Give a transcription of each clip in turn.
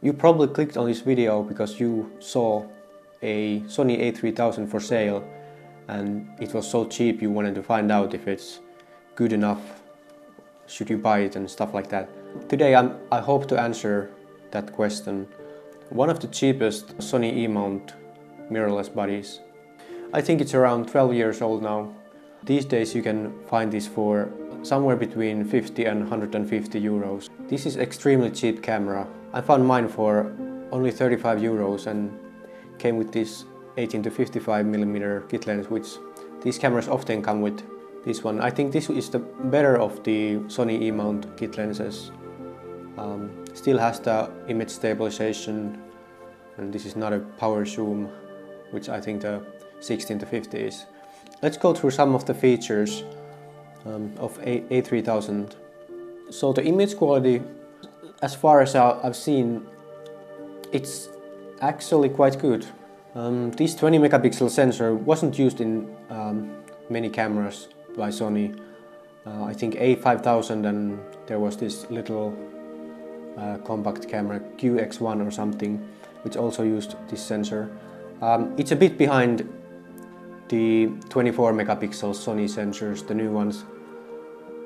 You probably clicked on this video because you saw a Sony a3000 for sale and it was so cheap you wanted to find out if it's good enough, should you buy it and stuff like that. Today I hope to answer that question. One of the cheapest Sony E-mount mirrorless bodies. I think it's around 12 years old now. These days you can find this for somewhere between 50 and 150 euros. This is extremely cheap camera. I found mine for only 35 euros and came with this 18 to 55mm kit lens, which these cameras often come with. This one, I think this is the better of the Sony E-mount kit lenses. Still has the image stabilization, and this is not a power zoom, which I think the 16 to 50 is. Let's go through some of the features of a3000. So the image quality, as far as I've seen, it's actually quite good. This 20 megapixel sensor wasn't used in many cameras by Sony. I think a5000, and there was this little compact camera QX1 or something which also used this sensor. It's a bit behind the 24 megapixel Sony sensors, the new ones,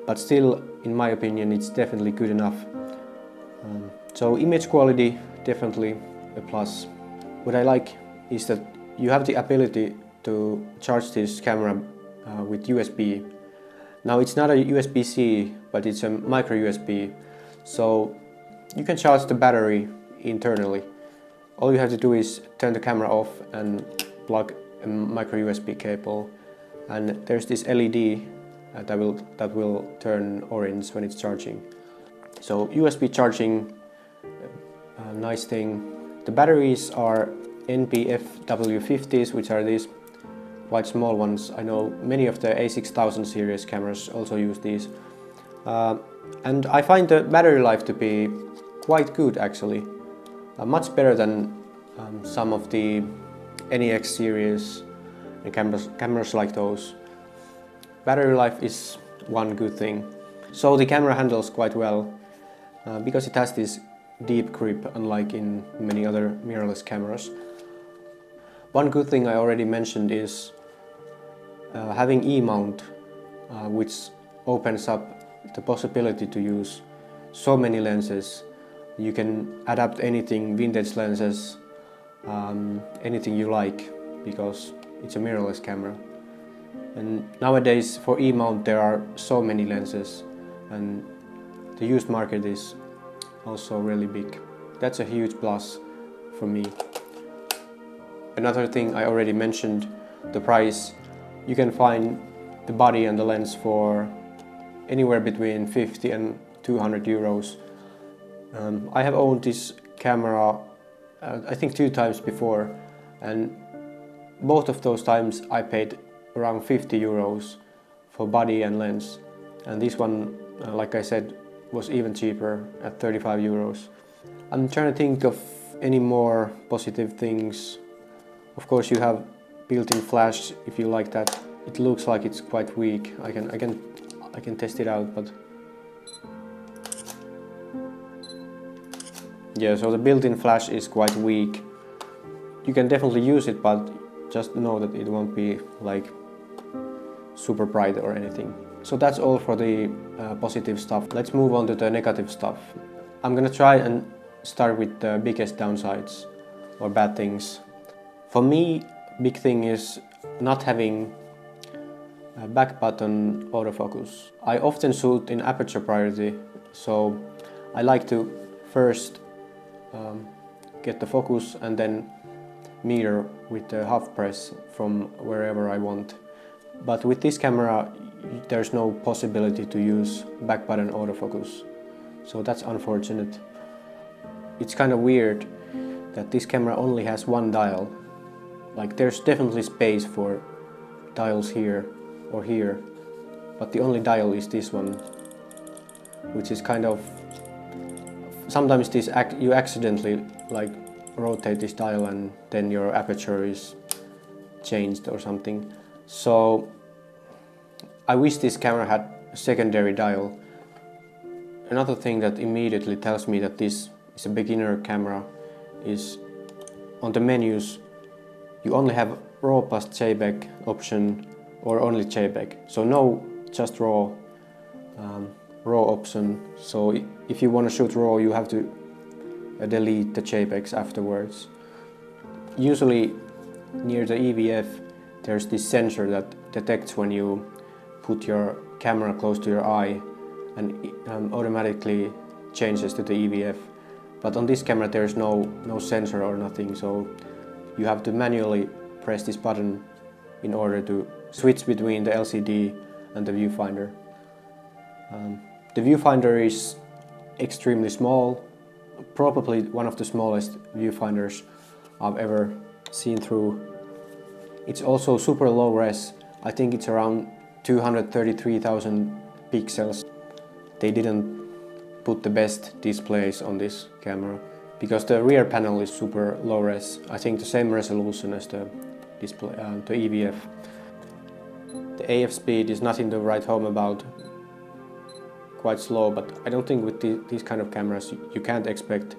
but still, in my opinion, it's definitely good enough. So image quality, definitely a plus. What I like is that you have the ability to charge this camera with USB. Now it's not a USB-C, but it's a micro USB, so you can charge the battery internally. All you have to do is turn the camera off and plug a micro USB cable, and there's this LED that will turn orange when it's charging. So USB charging, a nice thing. The batteries are NP-FW50s, which are these quite small ones. I know many of the a6000 series cameras also use these. And I find the battery life to be quite good actually. Much better than some of the NEX series and cameras like those. Battery life is one good thing. So the camera handles quite well because it has this deep grip, unlike in many other mirrorless cameras. One good thing I already mentioned is having E-mount, which opens up the possibility to use so many lenses. You can adapt anything, vintage lenses, anything you like, because it's a mirrorless camera. And nowadays for E-mount there are so many lenses, and the used market is also really big. That's a huge plus for me. Another thing I already mentioned, the price. You can find the body and the lens for anywhere between 50 and 200 euros. I have owned this camera I think 2 times before, and both of those times I paid around 50 euros for body and lens, and this one, like I said, was even cheaper at 35 euros. I'm trying to think of any more positive things. Of course you have built-in flash if you like that. It looks like it's quite weak. I can test it out, but yeah, so the built-in flash is quite weak. You can definitely use it, but just know that it won't be like super bright or anything. So that's all for the positive stuff. Let's move on to the negative stuff. I'm gonna try and start with the biggest downsides or bad things. For me, big thing is not having a back button autofocus. I often shoot in aperture priority, so I like to first get the focus and then meter with the half press from wherever I want. But with this camera there's no possibility to use back button autofocus, so that's unfortunate. It's kind of weird that this camera only has one dial. Like, there's definitely space for dials here or here, but the only dial is this one, which is kind of, sometimes this you accidentally like rotate this dial and then your aperture is changed or something. So I wish this camera had a secondary dial. Another thing that immediately tells me that this is a beginner camera is on the menus you only have RAW plus JPEG option or only JPEG. So no just RAW option. So if you want to shoot RAW you have to delete the JPEGs afterwards. Usually near the EVF there's this sensor that detects when you put your camera close to your eye and automatically changes to the EVF. But on this camera there's no sensor or nothing, so you have to manually press this button in order to switch between the LCD and the viewfinder. The viewfinder is extremely small, probably one of the smallest viewfinders I've ever seen through. It's also super low res. I think it's around 233,000 pixels. They didn't put the best displays on this camera because the rear panel is super low res. I think the same resolution as the display, the EVF. The AF speed is nothing to write home about. Quite slow, but I don't think with these kind of cameras you can't expect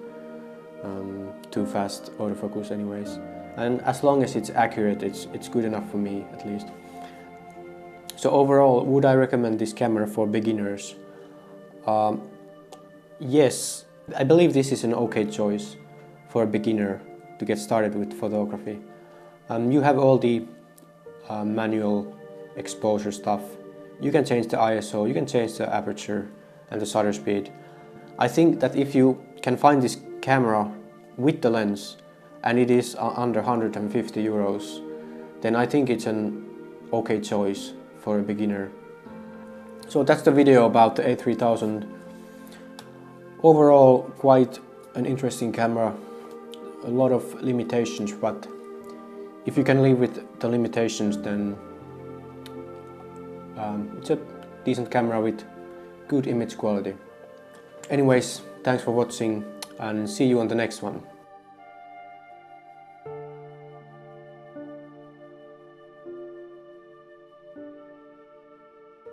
too fast autofocus anyways. And as long as it's accurate, it's good enough for me at least. So overall, would I recommend this camera for beginners? Yes, I believe this is an okay choice for a beginner to get started with photography. You have all the manual exposure stuff. You can change the ISO, you can change the aperture and the shutter speed. I think that if you can find this camera with the lens and it is under 150 euros, then I think it's an okay choice for a beginner. So that's the video about the a3000. Overall, quite an interesting camera, a lot of limitations, but if you can live with the limitations, then it's a decent camera with good image quality. Anyways, thanks for watching and see you on the next one.